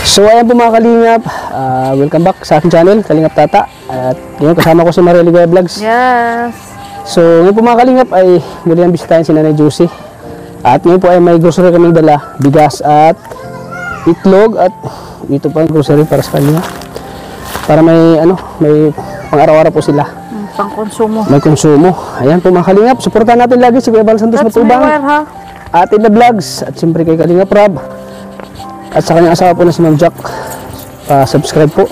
So ayan po mga Kalingap, welcome back sa aking channel, Kalingap Tata. At ngayon kasama ko si Maria Ligaya Vlogs. Yes. So ngayon po mga Kalingap ay muli ang bisitahin si Nanay Juicy. At ngayon po ay may grocery kaming dala, bigas at itlog. At ito po ang grocery para sa kanila, para may may pang araw-araw po sila, Pang konsumo. may konsumo. Ayan po mga Kalingap, suportahan natin lagi si Kuya Bal Santos That's Matubang, my wire, ha? at Ina Vlogs, at siyempre kay Kalingap Rob, at sa kanyang asawa po na si Ma'am Jack. Subscribe po.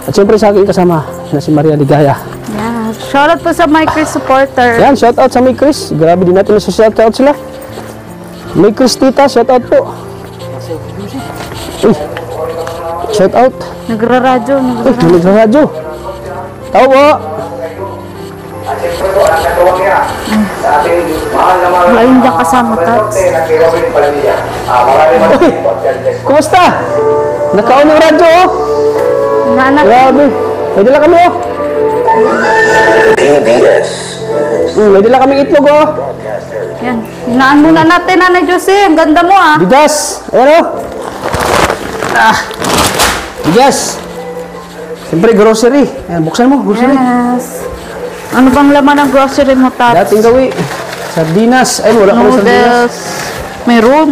At siyempre sa aking kasama na si Maria Ligaya. Yeah. Shoutout po sa my Chris supporter. Yan, shoutout sa May Chris. Grabe din natin na shoutout sila. May Chris tita, shoutout po. Uy, shoutout. Nagraradyo. Uy, nagsasadyo. Tao po. Wala yun dyan kasama, Tats. Uy, kumusta? Nakaon ng radyo, oh. Naanak. Grabe. May dala kami, oh. May dala kami itlog, oh. Yan. Hinaan muna natin, Nanay Josie. Ang ganda mo, ah. Bigas. Ayan, oh. Bigas. Siyempre, grocery. Ayan, buksan mo, grocery. Yes. Ano bang laman ng grocery mo, Tats? Dating gawi. Sardinas. Ay, wala kami sardinas. Noodles. Meron.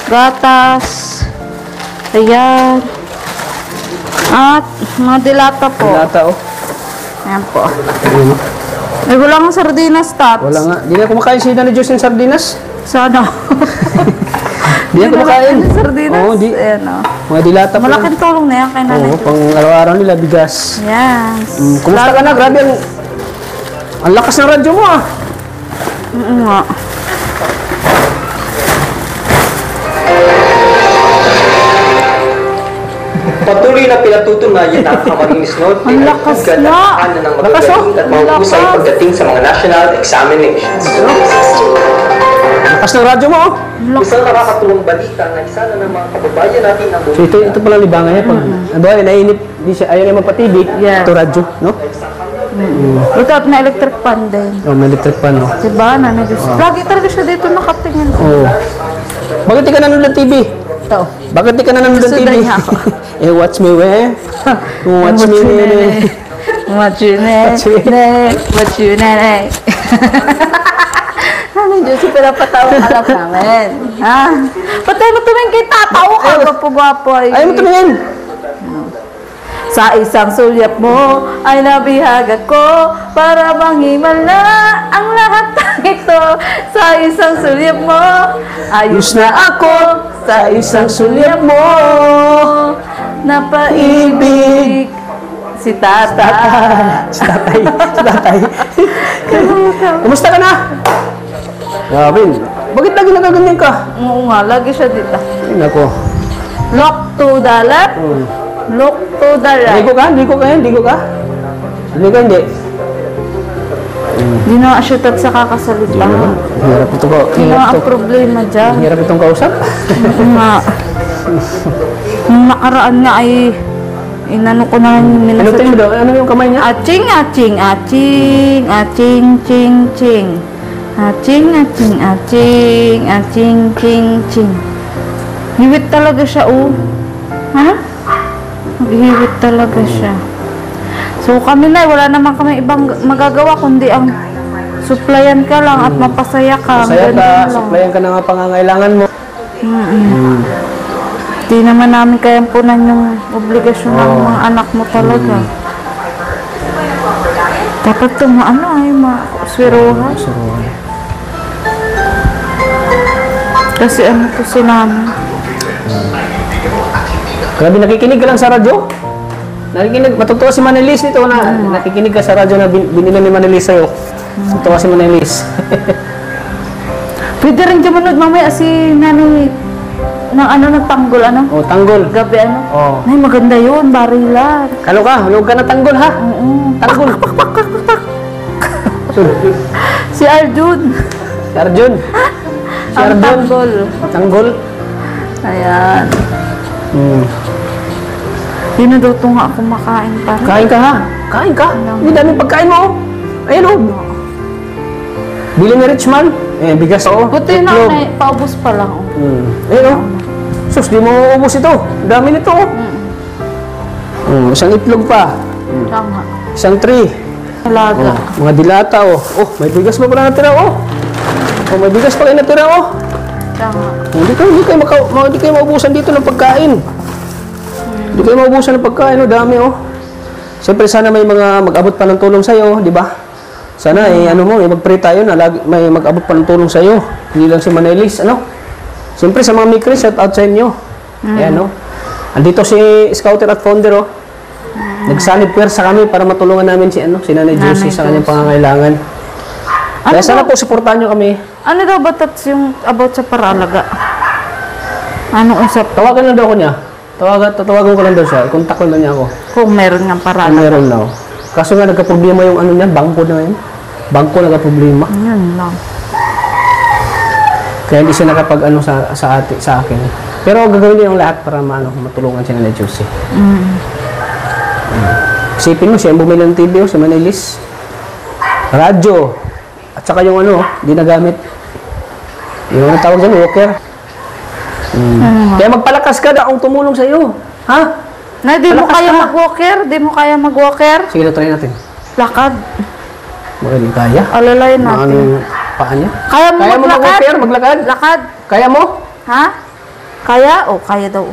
Gatas. Ayan. At mga dilata po. Lata, oh. Ayan po. Ayun, oh. Ay, wala kang sardinas, Tats. Wala nga. Di na kumakain si Nanay Diyos ng sardinas. Sana. Di na kumakain. Sardinas. Oo, di. Ayan, oh. Mga dilata po. Malaking tulong na yan kay Nanay. Oo, pang araw-araw nila, bigas. Yes. Kumusta ka na? Grabe ang lakas ng radyo mo, ah. Oo nga. Patuloy na pinatutunayan ang kamarinis note Ang lakas na. ng Lakas, oh. magagaling at mahusay Lakas. pagdating sa mga national examinations. Lakas ng radyo mo, oh. Isang nakakatuwang balita na isa na ng mga kababayan natin ang So ito pala libangan niya. Pag ay nainip, di siya, ayaw niya magpatibig. Yeah. Ito radyo, no? Without na electric fan din. Oh, may electric pan, no? Diba, Nanay Diyos? Lagi talaga siya dito nakatingin. Oo. Bakit di ka nanonood ng TV? Ito. Bakit di ka nanonood ng TV? Susunod niya ako. Watch me, we. Watch me, we. Watch you, nene. Watch you, nene. Nanay Diyos, pinapatawa ka lang namin. Ha? Patay mo tumingin kay tatawa ka. Gwapo-gwapo. Ayaw mo tumingin. Sa isang sulyap mo ay nabihag ako para bang na ang lahat ng ito. Sa isang sulyap mo, ayos na ako. Sa isang sulyap mo, napaibig si Tata. Si tatay. Si tatay. Kumusta ka na? Grabe. Bakit lagi nagaganyan ka? Oo nga, lagi siya dito. Ay, nako. Look to the left, look to the right. Ligo ka? Ligo ka yan? Ligo ka? Ligo ka hindi? Di na nga siya sa kakasalita. Hirap ito ko. Di na ang problema dyan. Hirap itong kausap. Oo nga. Nung nakaraan nga ay inano ko na yung Ano minasal. tingin mo daw? Ano yung kamay niya? Aching, aching, aching, aching, ching, ching. Aching, aching, aching, aching, ching, ching. Hiwit talaga siya, oh. Ha? Maghiwit talaga siya. So kami na, wala naman kami ibang magagawa kundi ang supplyan ka lang at mapasaya ka. Masaya Ganun ka, lang. supplyan ka ng mga pangangailangan mo. Di naman namin kayang punan yung obligasyon ng mga anak mo talaga. Dapat ito ay maswiruhan. Kasi ano to si namin. Grabe, nakikinig ka lang sa radyo? Nakikinig, matutuwa si Manilis nito na nakikinig ka sa radyo na binila ni Manilis sa'yo. Matutuwa si Manilis. Pwede rin dyan manood mamaya si nanay ng ng tanggol, Oh, tanggol. gabi Oh. Ay, maganda yun, barilan. Kalo ka, hulog ka na tanggol, ha? Tanggol. Si Arjun. Si Arjun. Si Ang Arjun. tanggol. Tanggol. Ayan. Dinuduto nga ako makain pa rin. Kain ka, ha? Kain ka. Hindi daming pagkain mo, oh. Ayun, oh. Bili ni Richman. Eh, bigas, oh. Buti na, paubos pa lang. Ayun, oh. Sus, di mo ubos ito. Dami nito. Isang itlog pa. Tama. Isang tray. Alaga. Mga dilata, oh. Oh, may bigas pa pala natira, oh. Oh, may bigas pa kayo natira, oh. Tama. Hindi kayo maubusan dito ng pagkain. Hindi kayo maubusan ng pagkain, oh. Dami, oh. Siyempre, sana may mga mag-abot pa ng tulong sa'yo, di ba? Sana, mag-pray tayo na may mag-abot pa ng tulong sa'yo. Hindi lang si Manelis, ano? Siyempre, sa mga mikris, shout out sa inyo. Ayan, oh. Andito si Scouter at Founder, oh. Nagsanib pwersa kami para matulungan namin si Nanay Josie sa kanyang pangangailangan. Kaya sana po supportahan nyo kami. Ano daw ba tats yung about sa paralaga? Anong usap? Tawagan lang daw ko niya. Tatawagan ko lang daw siya. I-contact lang niya ako. Kung meron nga paralaga. Meron daw. Kaso nga nagka-problema yung niya, bangko na yun. Bangko nagka-problema. Yun lang. Kaya hindi siya nakapag sa akin. Pero gagawin niya yung lahat para matulungan siya na Josie. Isipin mo siya, yung bumili ng TV, si Manelis. Radyo. At saka yung di nagamit. Yung tawag dyan, walker. Kaya magpalakas ka na kung tumulong sa iyo. Ha? Na, di mo kaya mag-walker? Di mo kaya mag-walker? Sige, try natin. Lakad. Baka hindi kaya. Alalayan natin. Ano yung paa niya? Kaya mo mag-walker? Maglakad? Lakad. Kaya mo? Ha? Kaya? O, kaya daw.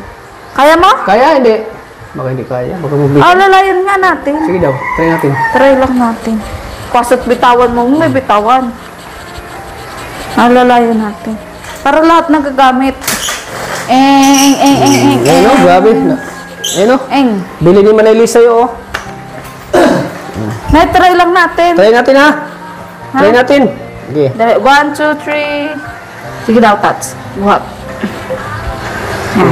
Kaya mo? Kaya, hindi. Baka hindi kaya. Baka mabili. Alalayan nga natin. Sige daw, try natin. Try lang natin. Kaso't bitawan mo, may bitawan. Alalayan natin. Para lahat nagagamit. Ayun, grabe. Ayun, Eng. bili ni Manelis sa'yo, oh. Try lang natin. Try natin, ha? Try natin. Sige. 1, 2, 3. Sige daw, Tats. Buhat.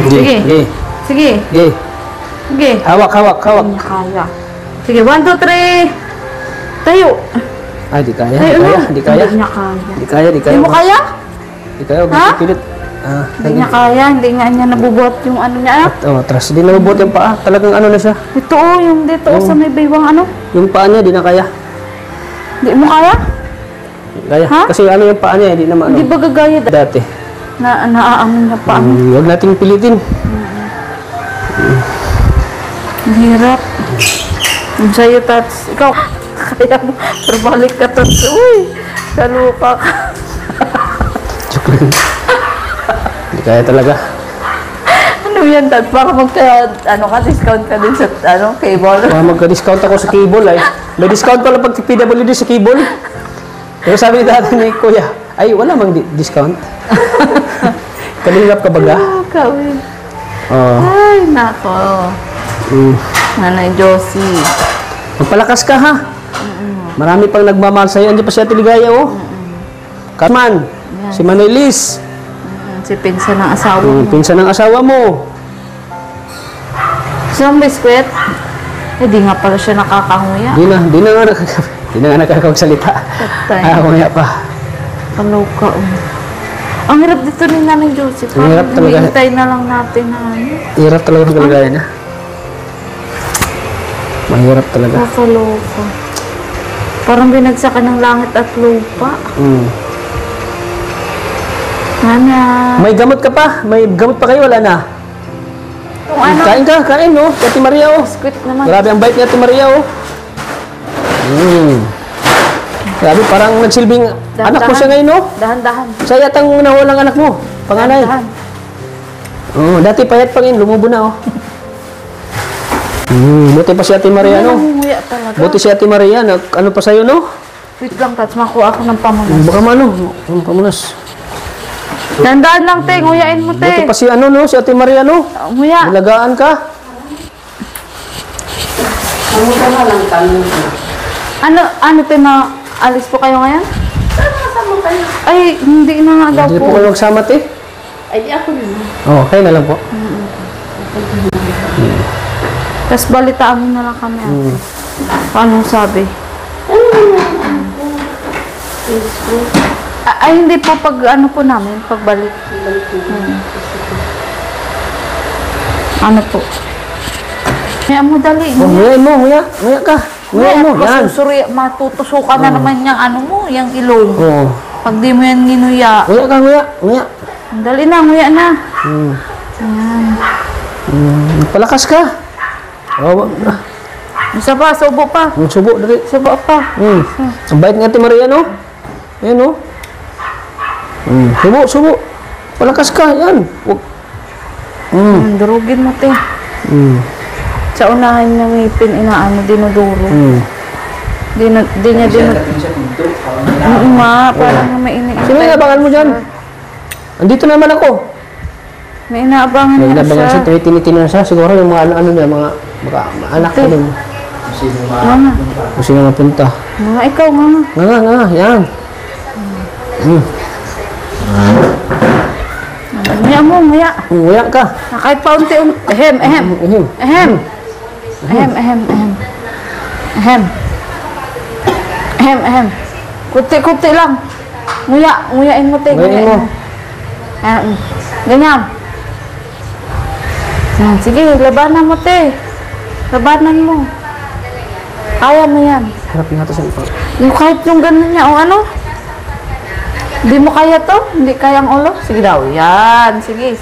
Sige. Sige. Sige. Sige. Sige. Hawak. Hindi niya kaya. Sige, 1, 2, 3. Tayo. Ay, di kaya. Tayo na. Di kaya. Hindi niya kaya. Di kaya. Hindi mo kaya? Di kaya, Ha? pilit. Hindi niya kaya. Hindi nga niya nabubuhat yung niya. Atras. Di nabubuhat yung paa. Talagang na siya. Ito yung dito sa may baywang Yung paa niya, di na kaya. Hindi mo kaya? Di kaya. Ha? Kasi yung paa niya, di naman Hindi ba gagaya dati. na naaano niya pa? Huwag nating pilitin. Ang hirap. Ang sa'yo, Tats. Ikaw, kaya mo. Pero balik ka, Tats. Uy, kalupa ka. Joke lang. Hindi kaya talaga. Ano yan, Tats? Baka discount ka din sa, cable. Baka magka-discount ako sa cable, ay. May discount pala pag PWD sa cable. Pero sabi ni dati ni Kuya, ay, wala mang discount. Kalingap ka baga? Kawin. Oo. Ay, nako. Nanay Josie. Magpalakas ka, ha? Marami pang nagmamahal sa'yo. Andiyan pa siya Tiligaya, oh. Carman, si Manelis. Si pinsan ng asawa mo. Pinsan ng asawa mo. Gusto mong biskwit? Di nga pala siya nakakahuya. Di na nga nakakagsalita. Patay. Kaya pa. Kaloka, Ang hirap dito ni Nanay Josie. Ang hirap talaga. Hintay na lang natin na Hirap talaga ang kalagayan niya. Mahirap talaga. Kaloka. Parang binagsakan ng langit at lupa. Nana. May gamot ka pa? May gamot pa kayo? Wala na? Kain ka, no? Ate Maria, oh. Biskwit naman. Grabe ang bait ni Ate Maria, oh. Grabe, parang nagsilbing anak mo siya ngayon, no? Dahan-dahan. Siya yatang nawalang anak mo. Panganay. Dahan-dahan. Dati payat pa rin, lumubo na, oh. Buti pa si Ate Maria, no? Nangunguya talaga. Buti si Ate Maria, ano pa sa'yo, no? Wait lang, Tats. Makuha ako ng pamunas. Baka ang pamunas. Dahan-dahan lang, te. Nguyain mo, te. Buti pa si si Ate Maria, no? Nguya. Nilagaan ka. Ano, te, na alis po kayo ngayon? Sama kayo. Ay, hindi na nga daw Hindi po. po kayo magsama, te? Ay, di ako na. Kayo na lang po. Tapos balitaan mo na lang kami. Paano sabi? Ay, hindi po pag po namin, pagbalik. Ano po? Kaya mo dali. Nguya ka. Nguya mo, yan. Matutusukan na naman yung mo, yung ilong. Oo. Pag di mo yan ginuya. Nguya ka, nguya. Dali na, nguya na. Ayan. Palakas ka. Oh, Isa pa, subo pa. subo dali. Subo pa. Ang bait nga Ate Maria, no? Ayan, no? Subo. Palakas ka, yan. Durugin mo, te. Sa unahan ng ngipin, inaano, dinuduro. Di niya Oo nga, parang may Sino yung abangan mo dyan? Andito naman ako. May inaabangan May niya nabangan siya. siya, tinitingnan siya. Siguro yung mga ano niya, mga anak ko din. Mama, Kung sino mapunta. mga ikaw, mama. Nga, yan. Maya mo, maya. Uya ka. Kahit pa unti-unti. Ehem. Kunti lang. Nguyain mo, te. Nguyain mo. Ayan. Ganyan. Yan, sige, labanan mo, te. Labanan mo. Kaya mo yan. Harapin nga ito sa ipang. Yung kahit yung ganun niya, o ano? Hindi mo kaya to? Hindi kayang ulo? Sige daw. Yan. Sige.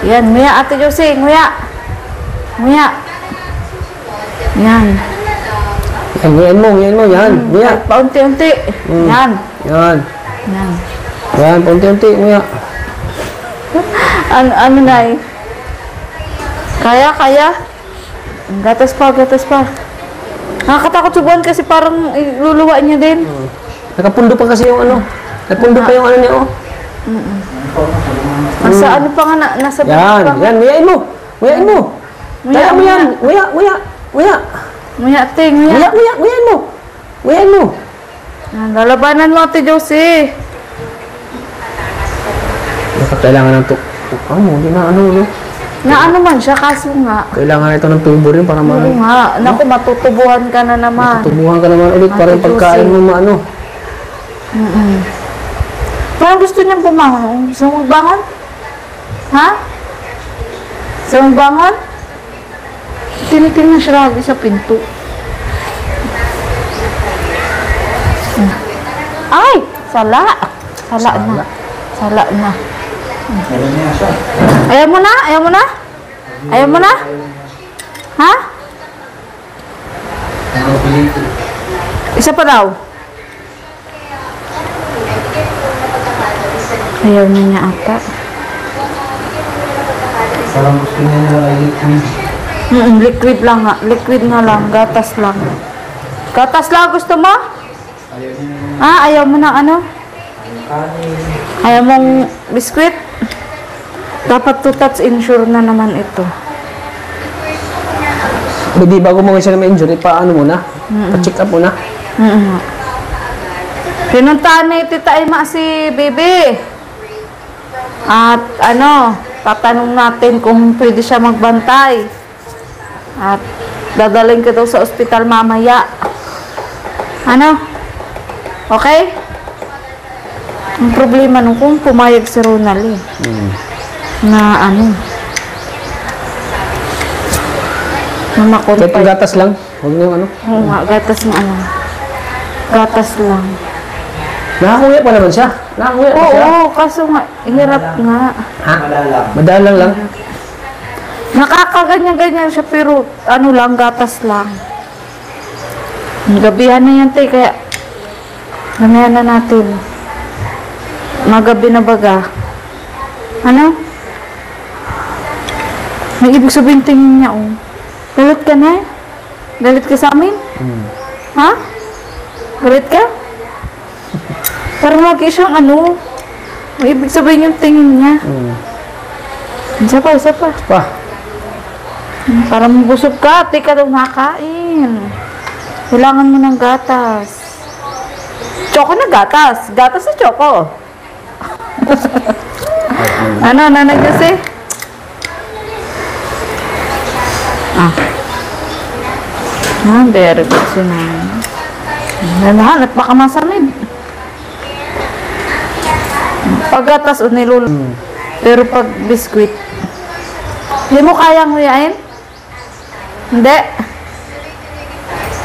Yan. Nguya, Ate Josie. Nguya. Yan. Nguyain mo. Yan. Nguya. Kahit paunti-unti. Yan. Yan. Yan, paunti-unti. Nguya. Ano na eh? Kaya? Gatas pa. Nakakatakot subuhan kasi parang luluwa niya din. Nakapundo pa kasi yung ano. Napundo pa yung ano niya, oh. Nasa ano pa nga nasa Yan. pa. Nguyain mo. Kaya mo yan. Nguya. Nguya, ate, nguya. Nguyain mo. Lalabanan mo, Ate Josie. Kailangan ng hindi na ano, no? Na ano man siya, kaso nga. Kailangan ito ng tubo rin para Oo nga. Naku, matutubuhan ka na naman. tubuhan ka naman ulit para yung Ate pagkain Josie. mo maano. Parang gusto niyang bumangon. Gusto mong bangon? Ha? Gusto mong bangon? Tinitingnan siya lagi sa pinto. Ay! Sala na. Ayaw mo na? Ha? Isa pa daw. Ayaw niya ata. Parang gusto niya Liquid lang nga. Liquid nga lang. Gatas lang. Gatas lang gusto mo? Ayaw mo na ano? Ayaw mong biskwit? Dapat 2 touch insure na naman ito. Hindi, bago mo siya na may injury, paano muna? Pa-check up muna. Pinuntahan ni Tita Ima si Bibi. At tatanong natin kung pwede siya magbantay. At dadalhin ka daw sa ospital mamaya. Okay? Ang problema nung kung pumayag si Ronald na na makonfide. Kahit yung gatas lang. Huwag niyo ano. Oo nga, gatas na gatas lang. Nakakuya pa naman siya. Nakakuya pa siya. Oo, kaso nga, hirap nga. Ha? Madalang lang. Nakakaganyan-ganyan siya, pero gatas lang. Gabihan na yan, te, kaya ganayan na natin. Magabi na baga. May ibig sabihin tingin niya, oh. Galit ka na? Galit ka sa amin? Ha? Galit ka? Parang lagi siyang may ibig sabihin yung tingin niya. Isa pa. Pa. Parang busog ka, di ka daw nakain. Kailangan mo ng gatas. Choco na gatas. Gatas na choco. Nanay kasi? Very good si nanay. Nanahanap baka masamid. Pag gatas o nilulog. Pero pag biskwit, hindi mo kayang nguyain? Hindi?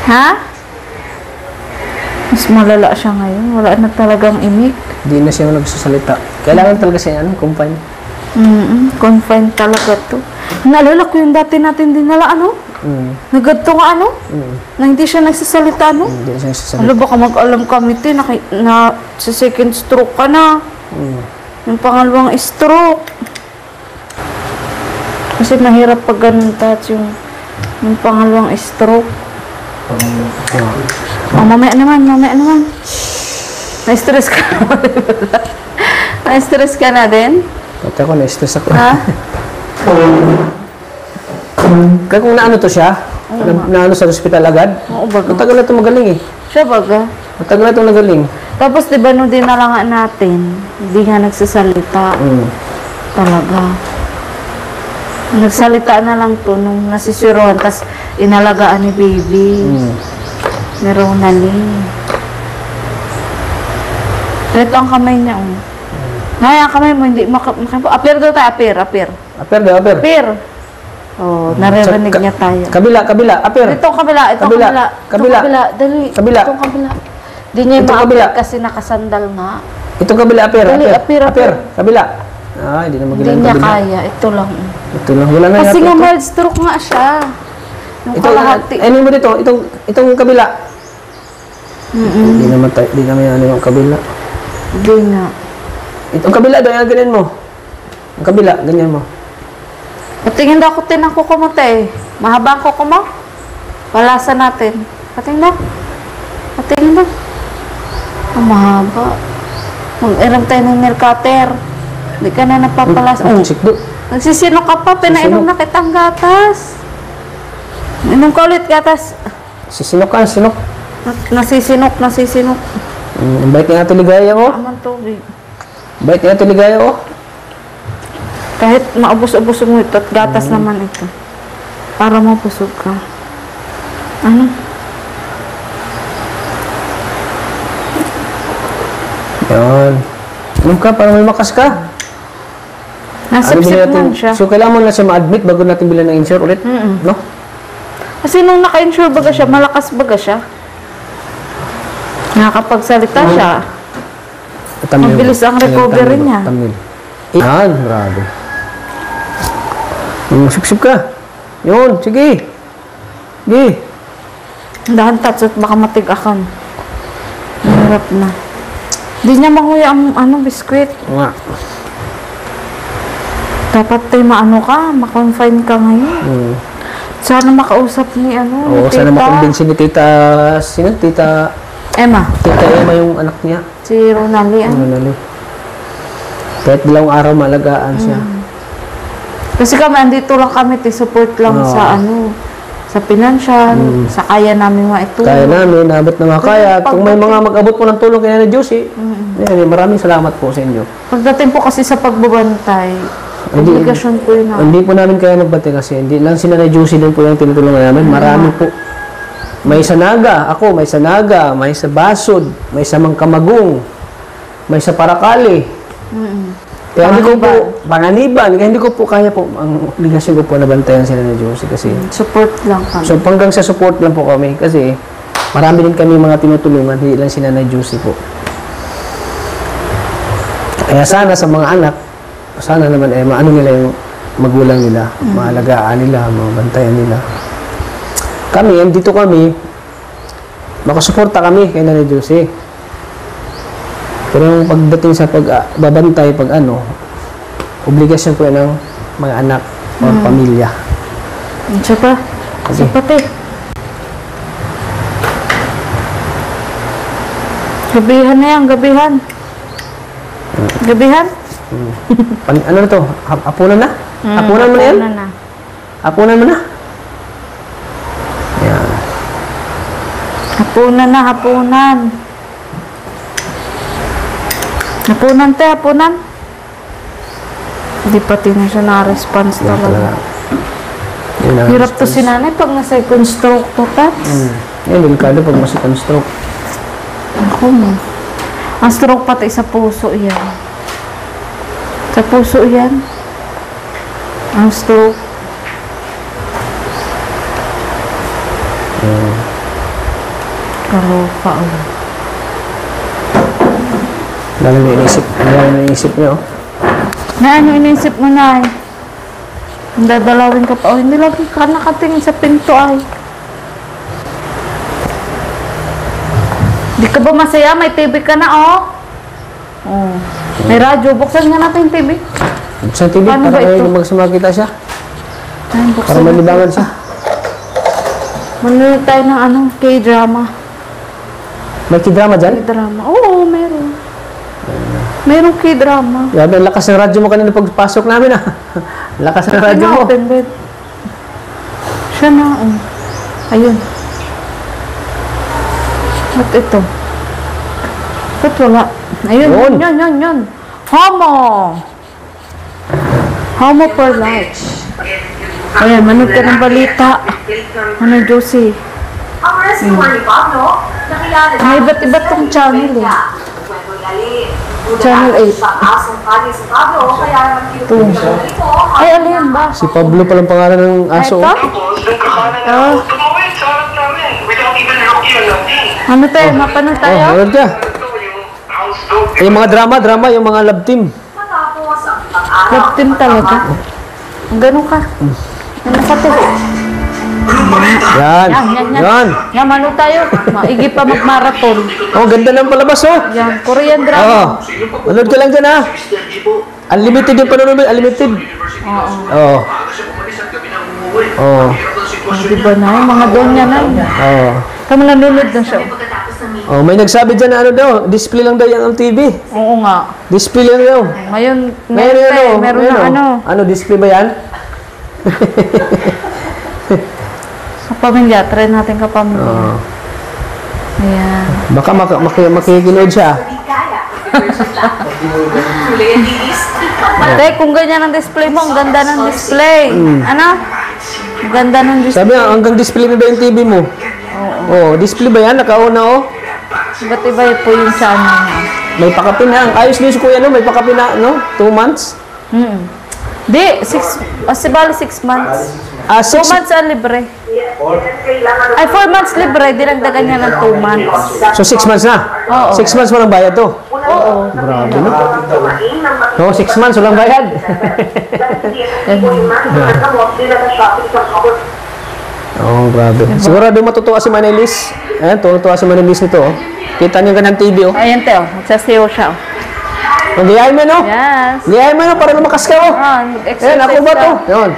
Ha? Mas malala siya ngayon. Wala na talagang imik. Hindi na siya nagsasalita. Kailangan talaga siya kumpanya. Confined talaga to. Naalala ko yung dati natin dinala, ano? Nagadto nga, ano? Na hindi siya nagsasalita, ano? Hindi siya sasabi. Alam, baka mag-alam kami, na sa second stroke ka na. Yung pangalawang stroke. Kasi mahirap pag ganun, Tats, yung pangalawang stroke. Oh, mamaya naman. Na-stress ka na. Na-stress ka na din? Pati ako, na-stress ako. Ha? Kaya kung naano to siya, naano sa ospital agad, Oo, baga. matagal na ito magaling eh. Siya baga. Matagal na ito nagaling. Tapos, di ba, nung dinala nga natin, hindi nga nagsasalita. Talaga. Nagsalita na lang to nung nasisiruan, tas inalagaan ni baby. Ni Ronaldin. Ito ang kamay niya, oh. Ngaya, kamay mo, hindi apir daw tayo, apir. Aper daw, aper. Apir. Oh, naririnig niya tayo. Kabila, aper. Itong kabila. Dali. Kabila. Itong kabila. Di niya Itong ma-apir kabila. kasi nakasandal nga. Itong kabila, aper. Dali, apir. Kabila. Ah, hindi na Hindi magilang niya kabila. kaya. Ito lang. Ito lang, wala na Kasi yata nga ito. mild stroke nga siya. Yung Ito, kalahati. ano mo dito? Itong kabila. Hindi naman ano yung kabila. Hindi nga. Itong kabila daw, yung ganyan mo. Ang kabila, ganyan mo. Patingin daw ko tinang kuko mo, te. Mahaba ang kuko mo. Palasan natin. Patingin daw. Ang mahaba. Mag-iram tayo ng nail cutter. Hindi ka na napapalas. Sikdo. Nagsisinok ka pa. Pinainom na kitang gatas. Inom ka ulit gatas. Sinok. Nasisinok. Ang bait ni Ate Ligaya, oh. Aman tubig. Bait ni Ate Ligaya, oh. Kahit maubos-ubos mo ito at gatas naman ito. Para mapusog ka. Ano? Yan. Inom ka, para may makas ka. Nasipsip man siya. So, kailangan mo na siya ma-admit bago natin bilan ng insure ulit. No? Kasi nung naka-insure baga siya, malakas baga siya. Nakakapagsalita siya. Mabilis ang recovery niya. Tamil. Yan, grabe. Sip ka. Yun, sige. Sige. Dahan touch at baka matigakan. Mahirap na. Di niya mahuya ang biskwit. Nga. Dapat tayo ma-confine ka ngayon. Sana makausap ni Oo, ni sana tita. makumbinsin ni Tita, Tita Emma. Emma yung anak niya. Si Ronaldin. Ano. Kahit dalawang araw malagaan siya. Kasi kami, andito lang kami, support lang sa sa financial, sa kaya namin ito. Kaya namin, nabot na makaya. Kung may mga mag-abot po ng tulong kaya na Josie, maraming salamat po sa inyo. Pagdating po kasi sa pagbabantay, obligasyon po yun. Hindi po namin kaya magbati kasi hindi lang sila na Josie din po yung tinutulungan namin. Marami po. May sa Naga, ako, may sa Naga, may sa Basod, may sa Mangkamagong, may sa Paracali. Kaya hindi ko po, Panganiban, kaya hindi ko po kaya po, ang obligasyon ko po na bantayan sila na Josie kasi. Support lang kami. So hanggang sa support lang po kami kasi marami din kami mga tinutulungan, hindi lang sila na Josie po. Kaya sana sa mga anak, sana naman maano nila yung magulang nila, maalagaan nila, mabantayan nila. Kami, dito kami, makasuporta kami kay Nanay Josie. Pero yung pagdating sa pagbabantay, obligasyon po yan ng mga anak o pamilya. Siya pa. Siya pati. Gabihan na yan, gabihan. Gabihan? Ano na to? Hapunan na? Hapunan mo na yan? Hapunan na. Hapunan mo na? Yan. Hapunan na, hapunan. Hapunan te, hapunan. Hindi pati na siya na-response talaga. Hirap to si nanay pag na-second stroke to, Tats. Yan, delikado pag second stroke. Ako mo. Ang stroke pati sa puso yan. Sa puso yan. Ang stroke. Karopa, oh. Lalo na inisip niyo. Na ano inisip mo na ay? Dadalawin ka pa. Oh, hindi lagi ka nakatingin sa pinto ay. Di ka ba masaya? May TV ka na oh. Oh. May radyo. Buksan nga natin yung TV. Buksan TV Paano ba para ito? magsumakita siya. Ay, Para buksan malibangan siya. Manonood tayo ng ano, K-drama. May kidrama dyan? K-drama. Oo, meron. Meron K-drama. Yabe, ang lakas ng radyo mo kanina pagpasok namin ah. Lakas ng radyo mo. Open bed. Siya na, oh. Ayun. At ito. Ba't wala? Ayun, yun. Homo! Homo for life. Ayan, manood ka ng balita. Ano, Josie? Ang restaurant ni Pablo, nakilala May iba't iba't tong channel eh. Channel 8. Ay, alin ba? Si Pablo palang pangalan ng aso. Ito? Oh. Ano tayo? Mapanood tayo? Meron ka. Eh, yung mga drama, yung mga love team. Love team talaga. Ganun ka. Ano ka to? Yan. Yan. Yan, manood tayo. Maigi pa mag-marathon. Oh, ganda ng palabas oh. Yan, Korean Oo. drama. Manood ka lang dyan ah. Unlimited yung panonood mo. Unlimited. Oo. Oo. Oo. Diba na? Yung mga donya na. Oo. Kami nanonood na siya. Oh, may nagsabi dyan na ano daw, display lang daw yan ang TV. Oo nga. Display lang daw. Ngayon, Ngayon, meron na ano. Ano, display ba yan? Kapamilya, try natin kapamilya. Oo. Ayan. Baka makikinood siya. Te, kung ganyan ang display mo, ang ganda ng display. Ano? Ang ganda ng display. Sabi nga, hanggang display mo ba yung TV mo? Oo. Display ba yan? Nakauna oh. Ba't iba po yung channel niya? May pakapin na. Ang ayos din si Kuya, no? May pakapin na, no? 2 months? Di, 6 months. 2 6 months ang libre. Ay, 4 months libre, dinagdagan niya ng 2 months. So 6 months na? Oo. 6 months walang bayad to? Oo. Grabe, no? No, 6 months walang bayad. Oh, grabe. Sigurado matutuwa si Manelis. Ayan, tuwa si Manelis nito, oh. Kita niyo ganang TV, oh. Ayan, Teo. Magsasayaw siya. Ang gayahin mo, no? Yes. Gayahin mo, no? Para lumakas ka, oh. Ayan, ako ba to? Yun.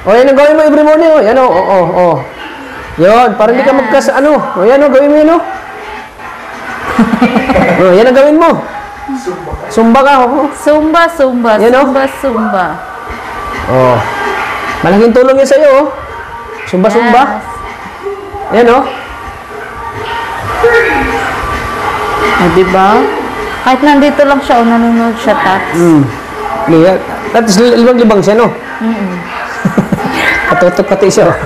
O, yan ang gawin mo every morning, oh. Yan, oh. Yun, para hindi ka magkas, ano. O, yan, oh, gawin mo yun, oh. Oh, yan ang gawin mo. Zumba ka, oh. Zumba. Yan, oh. Zumba. Oh. Malaking tulong yan sa'yo, oh. Zumba. Yan, oh. Ah, diba? Kahit nandito lang siya, o nanonood siya, Tats. Tapos libang-libang siya, no? Katutok pati siya, oh.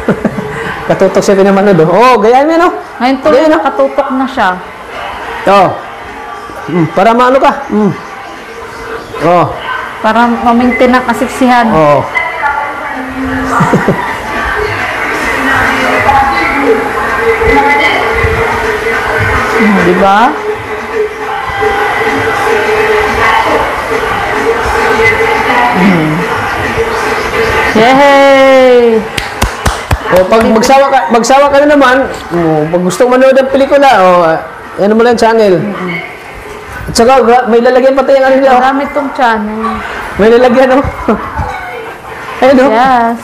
Katutok siya pinamanood, oh. Oh, gayaan mo, no? Ngayon tuloy nakatutok na siya. Oh. Para maano ka? Oh. Para mamintin ang kasiksihan. Oh. Diba? Yay! O pag magsawa ka na naman, pag gusto mo manood ng pelikula, ano mo lang channel. At saka may lalagyan pa tayong ano niya. Marami tong channel. May lalagyan, oh. Ayun, oh. Yes.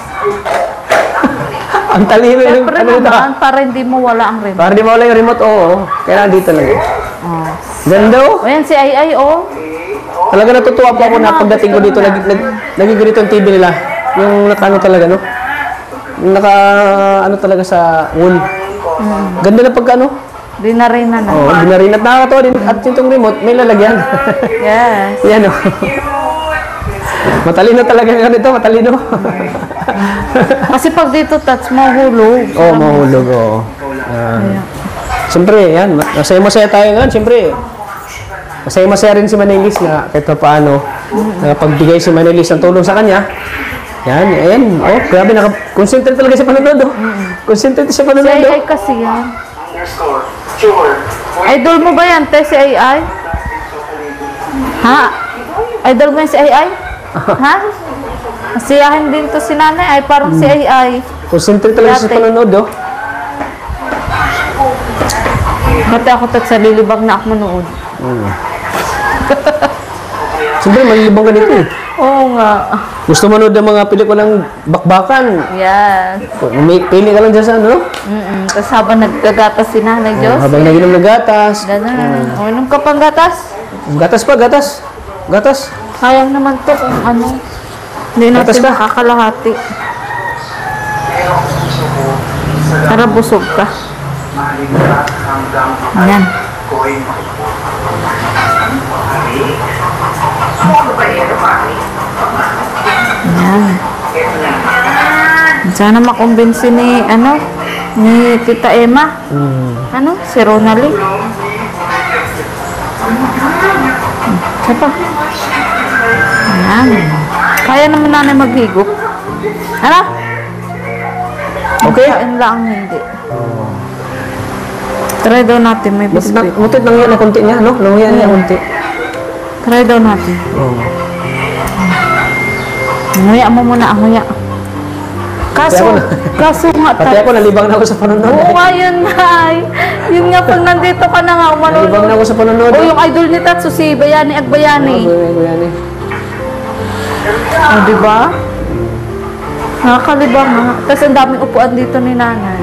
Ang talino yung Siyempre ano ito. naman, para hindi mo wala ang remote. Para di mawala yung remote, oo. Kaya nandito lang. Ganda, oh. O yan, si Ai, oh. Talaga natutuwa po ako na pagdating ko dito, naging ganito ang TV nila. Yung nakano talaga, no? Yung ano talaga sa wool. Ganda na pagka, ano? Di na rin na. Oo, hindi na rin. At nakakatawa din. At itong remote, may lalagyan. Yes. Yan, oh. Matalino talaga nga nito, matalino. Kasi pag dito, Tats, mahulog. Oo, mahulog, oo. Siyempre, yan. Masaya tayo nga, siyempre. Masaya rin si Manelis na kahit pa paano, pagbigay si Manelis ng tulong sa kanya. Yan, ayan. Oh, grabe, concentrate talaga sa panonood, oh. Concentrate sa Si panonood, oh. Ai kasi yan. Idol mo ba yan, te, si Ai? Ha? Idol mo yan si Ai? Ha? Masiyahin din to si nanay. Ay, parang si ay. Concentrate talaga sa Dati. panonood, oh. Dati ako sa lilibag na ako manood. Siyempre, malilibang ka dito eh. Oo nga. Gusto manood ng mga pelikulang bakbakan. Yes. Pili ka lang dyan sa ano, no? Tapos habang nagkagatas si nanay Diyos. Habang naginom ng gatas. Ganun. Uminom ka pang gatas. Gatas pa, gatas. Gatas. Sayang naman to kung ano. Hindi Gatas natin ka? makakalahati. Tara, busog ka. Ayan. Ayan. Sana makumbinsi ni, ni Tita Emma. Si Ronaldin. Sapa? Ayan. Kaya naman nanay maghigop. Ano? Okay. Kain lang hindi. Try daw natin may biscuit. Mutit lang yan na konti niya, no? Languyan niya konti. Try daw natin. Nguya mo muna, nguya. Kaso nga Pati ako, nalibang na ako sa panonood. Oo nga, yun nga. Yun nga, pag nandito ka na nga, Nalibang na manonood. ako sa panonood. O yung idol ni Tatsu, si Bayani Agbayani. Bayani. O, diba? Nakakalibang nga. Tapos ang daming upuan dito ni nanay.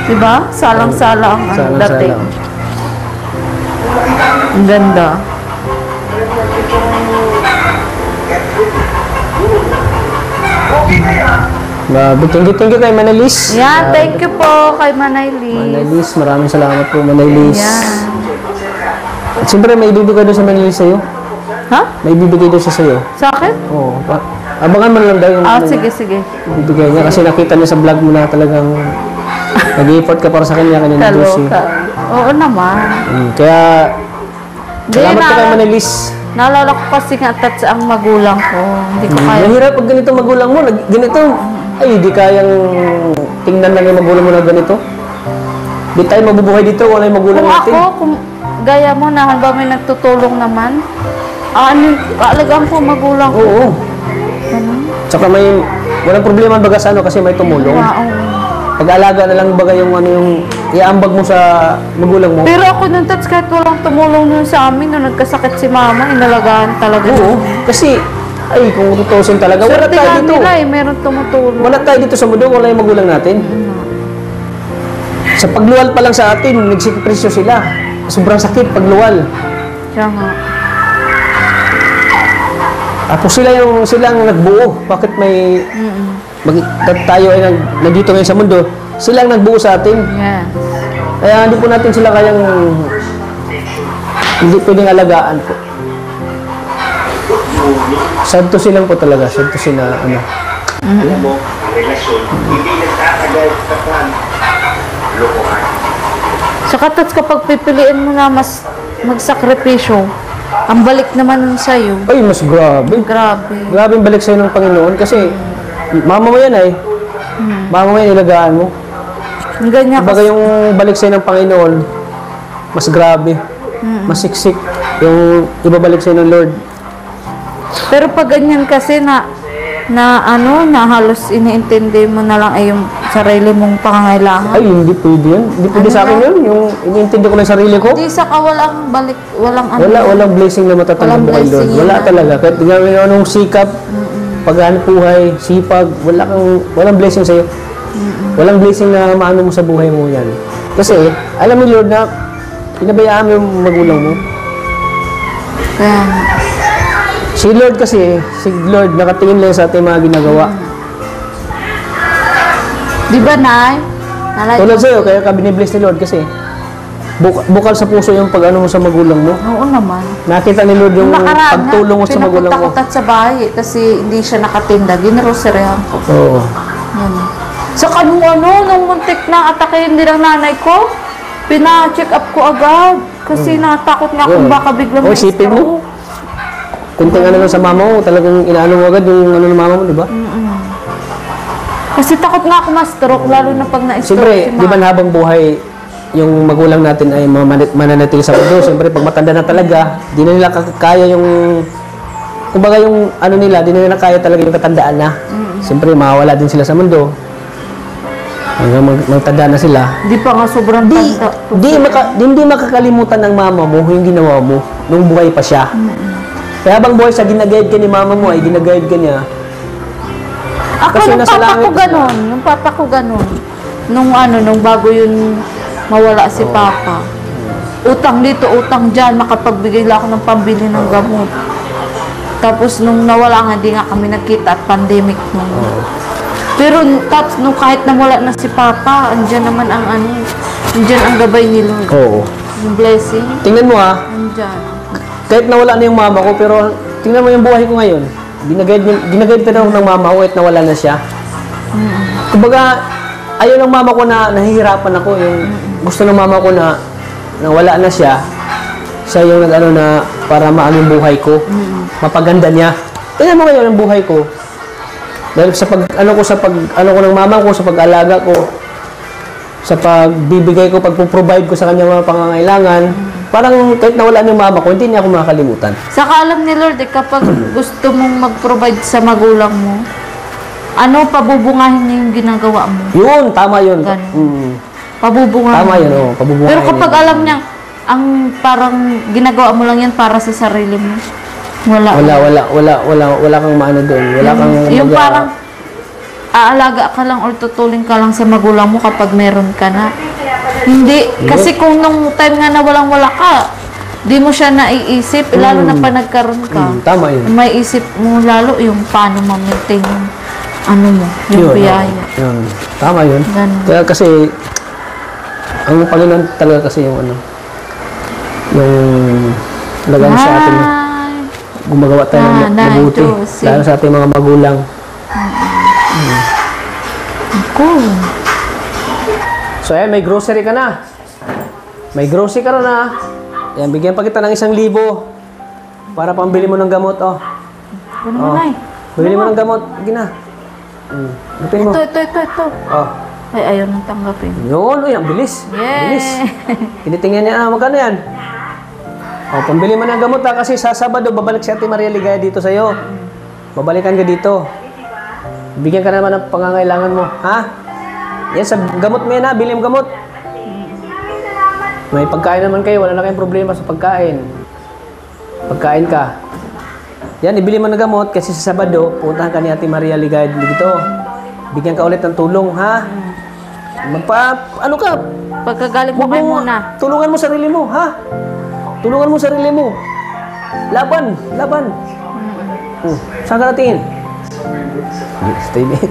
Diba? Salang-salang ang Salang-salang. dating. Ang ganda. Thank you kay Manalis. Yan, thank you po kay Manay Liz. Manalis, maraming salamat po, Manalis. Yan. At siyempre, may ibibigay doon sa Manalis sa'yo. Ha? May ibibigay doon siya sa'yo. Sa akin? Oo. Abangan mo lang daw yung Sige, sige. ibibigay niya. Kasi nakita niya sa vlog mo na talagang nag-effort ka para sa kanya kanina, Josie. Kaloka. Oo naman. Kaya, Hindi, salamat ka kay Manalis. Naalala ko kasi nga Tats ang magulang ko. Hindi ko kaya. Mahirap pag ganito magulang mo. Ganito, ay, di kayang tingnan lang yung magulang mo na ganito. Di tayo mabubuhay dito, wala yung magulang Kung natin. ako, kung gaya mo na hanggang may nagtutulong naman, kaalagaan ko magulang ko. Oo. Tsaka may, walang problema baga sa ano kasi may tumulong. Wow. Pag-alaga na lang baga yung ano yung iambag mo sa magulang mo. Pero ako nung Tats, kahit walang tumulong nun sa amin, nung nagkasakit si mama, inalagaan talaga. Oo. Kasi, ay, kung tutusin talaga, wala Swerte tayo nga dito. nila meron tumutulong. Wala tayo dito sa mundo, wala yung magulang natin. Sa pagluwal pa lang sa atin, nagsipresyo sila. Sobrang sakit pagluwal. Siya nga. Tapos silang nagbuo. Bakit may tayo ay nandito ngayon sa mundo? Silang nagbuo sa atin. Yes. Kaya hindi po natin sila kayang hindi pwedeng alagaan po. Santo silang po talaga. Santo sila, ano. Alam mo, ang relasyon, hindi nagtatagal sa lokohan. Saka Tats, kapag pipiliin mo na mas magsakripisyo, ang balik naman nun sa'yo. Ay, mas grabe. Grabe. Grabe yung balik sa'yo ng Panginoon kasi mama mo yan ay. Mama mo yan, ilagaan mo. Ang ganyan Kumbaga kasi. yung balik sa'yo ng Panginoon, mas grabe. Mas siksik. Yung ibabalik sa'yo ng Lord. Pero pag ganyan kasi na halos iniintindi mo na lang ay yung sarili mong pangangailangan. Ay, hindi pwede yun. Hindi pwede Ano sa akin ba? yun. Yung iniintindi ko ng sarili ko. Hindi sa walang balik, walang ano. Walang blessing na matatanggap Walang mo kay Lord. blessing yun Wala na. talaga. Kahit gawin anong sikap, paghanap buhay, sipag, walang blessing sa'yo. Walang blessing na maano mo sa buhay mo yan. Kasi, alam ni Lord na pinabayaan mo yung magulang mo. Kaya, Si Lord kasi, si Lord nakatingin lang sa ating mga ginagawa. di ba, Nay? Tulad sa'yo, kaya ka binibless ni Lord kasi bukal sa puso yung pag-ano mo sa magulang mo. Oo naman. Nakita ni Lord yung Nakaraan pagtulong mo sa magulang mo. pinapunta ko sa bahay kasi hindi siya nakatinda. Ginaroseryahan ko. Oo. Yan. Sa kanong nung muntik na atakehin din ang nanay ko, pina-check up ko agad. Kasi natakot nga kung baka biglang isipin mo. stroke. Kunting ano lang sa mama mo, talagang inaano mo agad yung ano ng mama mo, di ba? Kasi takot nga ako ma-stroke, lalo na pag na-stroke Siyempre, si di ba mama. habang buhay, yung magulang natin ay mananatili sa mundo. Siyempre, pag matanda na talaga, di na nila kaya yung kumbaga yung ano nila, di na kaya talaga yung katandaan na. Siyempre, mawawala din sila sa mundo. Hanggang magtanda na sila. Di pa nga sobrang tanda. Hindi makakalimutan ng mama mo yung ginawa mo nung buhay pa siya. Kaya habang buhay siya, ginaguide ka ni mama mo, ay ginaguide ka niya. Ako, Kasi nung nasa papa ko langit ganun. Nung papa ko ganun. Nung bago yun mawala si papa. Utang dito, utang dyan. Makapagbigay lang ako ng pambili ng gamot. Tapos nung nawala nga, hindi nga kami nagkita at pandemic nung. Pero tapos nung kahit nawala na si papa, andyan naman ang andyan ang gabay ni Lord. Oo. Yung blessing, Tingnan mo ha, andyan. kahit nawala na yung mama ko, pero tingnan mo yung buhay ko ngayon. Ginaguide ka na ako ng mama ko kahit nawala na siya. Kumbaga, ayaw ng mama ko na nahihirapan ako. Yung gusto ng mama ko na wala na siya. Siya yung nag-ano na para maano yung buhay ko. Mapaganda niya. Tingnan mo ngayon ang buhay ko. Dahil sa ano ko ng mama ko, sa pag-alaga ko, sa pagbibigay ko, pagpo-provide ko sa kanya mga pangangailangan, parang kahit nawala na yung mama ko, hindi niya ako makakalimutan. Saka alam ni Lord, kapag gusto mong mag-provide sa magulang mo, pabubungahin niya yung ginagawa mo. Yun, tama yun. Ganun. Pabubungahin. Tama yun, oo. Pabubungahin. Pero kapag alam niya, ang parang ginagawa mo lang yan para sa sarili mo. Wala kang maano doon. Wala kang yung parang aalaga ka lang or tutuling ka lang sa magulang mo kapag meron ka na. Hindi. Kasi kung nung time nga na walang-wala ka, di mo siya naiisip, lalo na pa nagkaroon ka. Tama yun. May isip mo lalo yung paano ma-maintain yung yung biyaya. Yun. Tama yun. Ganun. Kaya kasi, ang Panginoon talaga kasi yung yung lagan sa atin. Gumagawa tayo ng mabuti. Lalo sa ating mga magulang. Cool. So ayan, may grocery ka na. May grocery ka na. Ayan, bigyan pa kita ng 1,000 para pambili mo ng gamot, oh. Ano mo na Bili mo ng gamot. Sige na. Lupin mo. Ito. Oh. Ay, ayaw nang tanggapin. Yun, ang bilis. Yay! Bilis. Tinitingnan niya, magkano yan? Oh, pambili mo ng gamot ha, kasi sa Sabado, babalik si Ate Maria Ligaya dito sa'yo. Babalikan ka dito. Bigyan ka naman ng pangangailangan mo, ha? Yan, sa gamot mo yan ha, bili mo gamot. May pagkain naman kayo, wala na kayong problema sa pagkain. Pagkain ka. Yan, ibili mo ng gamot kasi sa Sabado, puntahan ka ni Ate Maria Ligaya dito. Bigyan ka ulit ng tulong, ha? Ano ka? Pagkagaling mo kayo muna. Tulungan mo sarili mo, ha? Tulungan mo sarili mo. Laban. Saan ka natingin? Stay there.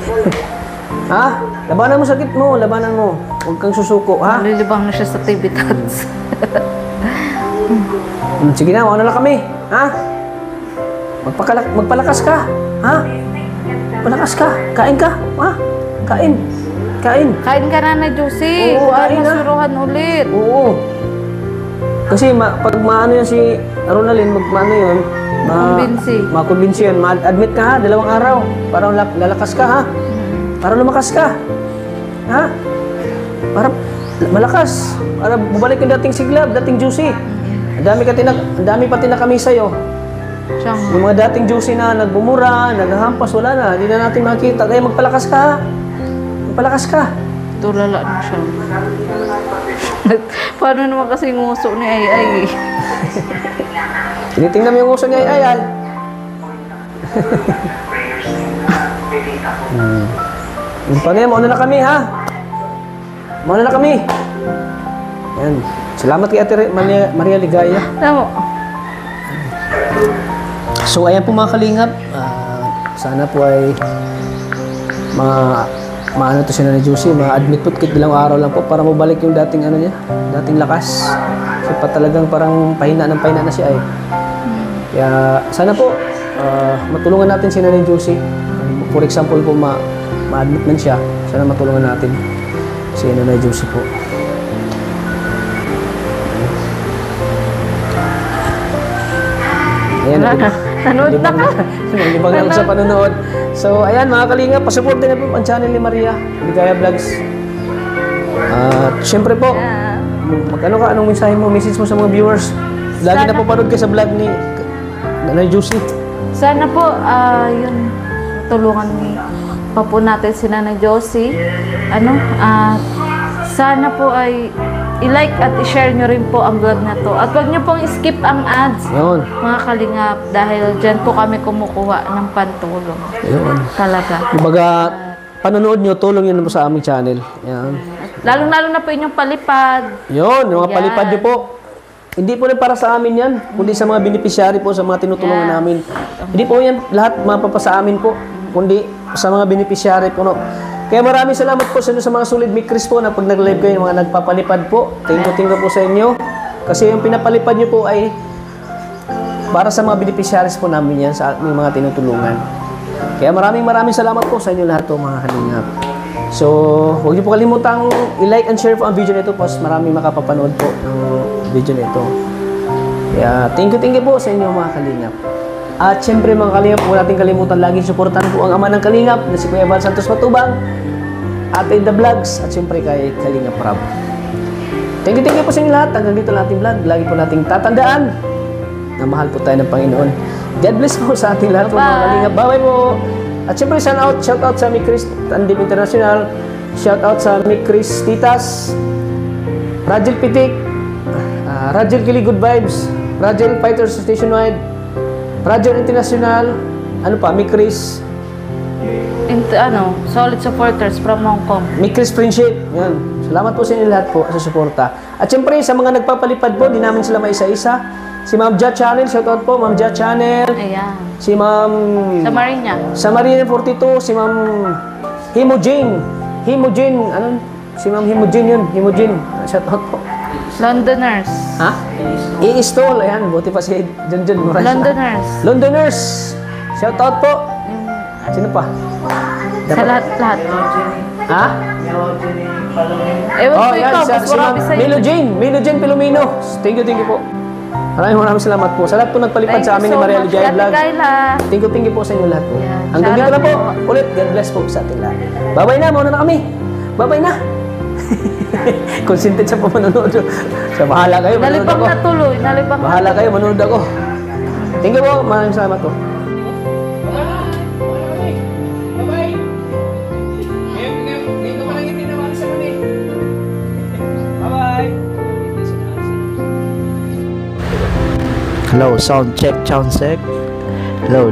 Ha? Labanan mo sakit mo, labanan mo. Huwag kang susuko, ha? Nalilibang na siya sa TV Tats. Sige na, mauna na kami, ha? Magpalakas ka, ha? Palakas ka, kain ka, ha? Kain. Kain ka na Josie. Oo, Huwag kain na. masuruhan ulit. Oo. Kasi pag maano yan si Ronaldin, makumbinsi yan. Ma-admit ka ha, 2 araw. Para lalakas ka ha. Para lumakas ka. Ha? Para malakas. Para bumalik yung dating siglab, dating juicy. Ang dami pa tinakami sa'yo. Yung mga dating juicy na nagbumura, naghahampas, wala na. Hindi na natin makita. Kaya magpalakas ka ha. Magpalakas ka. Tulala na siya. Paano naman kasi yung uso ni Ay? Tinitingnan mo yung uso niya, Ay. Paano yan, mauna na kami, ha? Mauna na kami. Yan. Salamat kay Ate Maria Ligaya. Tama. So, ayan po mga kalingap. Sana po ay maano to si Nanay Josie, ma-admit po kahit 2 araw lang po para mabalik yung dating ano niya, dating lakas. Kasi pa talagang parang pahina na siya ay. Kaya sana po matulungan natin si Nanay Josie. For example po ma-admit man siya, sana matulungan natin si Nanay Josie po. Ayan, Nanood na ka. Nalibang lang sa panonood. So, ayan mga kalinga, pasupport din na po ang channel ni Maria Ligaya Vlogs. Siyempre po, anong mensahe mo, message mo sa mga viewers? Lagi na po panood ka sa vlog ni Nanay Josie. Sana po, yun, tulungan pa po natin si Nanay Josie. Sana po ay i-like at i-share nyo rin po ang vlog na to. At huwag nyo pong skip ang ads, Yun. mga kalingap, dahil dyan po kami kumukuha ng pantulong. Yun. Talaga. Kumbaga, panonood nyo, tulong yun po sa aming channel. Yan. Lalong-lalo na po inyong palipad. Yun, yung mga Yan. palipad nyo po. Hindi po rin para sa amin yan, kundi sa mga beneficiary po, sa mga tinutulungan Yes. namin. Hindi po yan lahat mapapasa amin po, kundi sa mga beneficiary po. No? Kaya maraming salamat po sa inyo sa mga solid Mikris po na pag nag-live kayo, yung mga nagpapalipad po. Thank you po sa inyo. Kasi yung pinapalipad nyo po ay para sa mga beneficiaries po namin yan, sa aming mga tinutulungan. Kaya maraming salamat po sa inyo lahat po, mga kalingap. So, huwag niyo po kalimutang i-like and share po ang video nito, post maraming makapapanood po ng video nito. Kaya thank you po sa inyo, mga kalingap. At syempre, mga kalingap, huwag natin kalimutan laging suportahan po ang ama ng kalingap na si Kuya Val Santos Matubang, Ate The Vlogs, at syempre kay Kalingap Rob. Thank you po sa inyo lahat. Hanggang dito lang ating vlog. Lagi po nating tatandaan na mahal po tayo ng Panginoon. God bless po sa ating lahat po, mga kalingap. Bye-bye po! At syempre, shout out sa Mikris Tandim International, shout out sa Mikris Titas, Rajel Pitik, Rajel Kili Good Vibes, Rajel Fighters Nationwide, Rajel International, ano pa, Mikris, Solid supporters from Hong Kong. Mikris Friendship, yan. Salamat po sa inyo lahat po sa suporta. At syempre, sa mga nagpapalipad po, di namin sila maisa-isa. Si Ma'am Ja Channel, shout out po, Ma'am Ja Channel. Ayan. Si Ma'am Sa Marinya. Sa Marina 42, si Ma'am Himojin. Ano? Si Ma'am Himojin yun. Himojin. Shout out po. Londoners. Ha? I-install. Ayan, buti pa si Junjun Moraes. Londoners. Shout out po. Sino pa? Sa lahat-lahat. Ha? Ewan ko yan, ikaw, si mas marami Ma'am sa'yo. Milo Jane Pilomino. Thank you po. Maraming salamat po. Sa lahat po nagpalipad sa amin ni Maria Ligaya Vlogs. Thank you po sa inyo lahat po. Yan. Hanggang dito na po. Shoutout Ulit, God bless po sa ating lahat. Bye-bye na, mauna na kami. Bye-bye na. Consented sa pamanonood. So, bahala kayo, manonood Nalibang ako. na tuloy. Nalibang na. Bahala kayo, manonood ako. Thank you po. Maraming salamat po. Hello, sound check. Hello.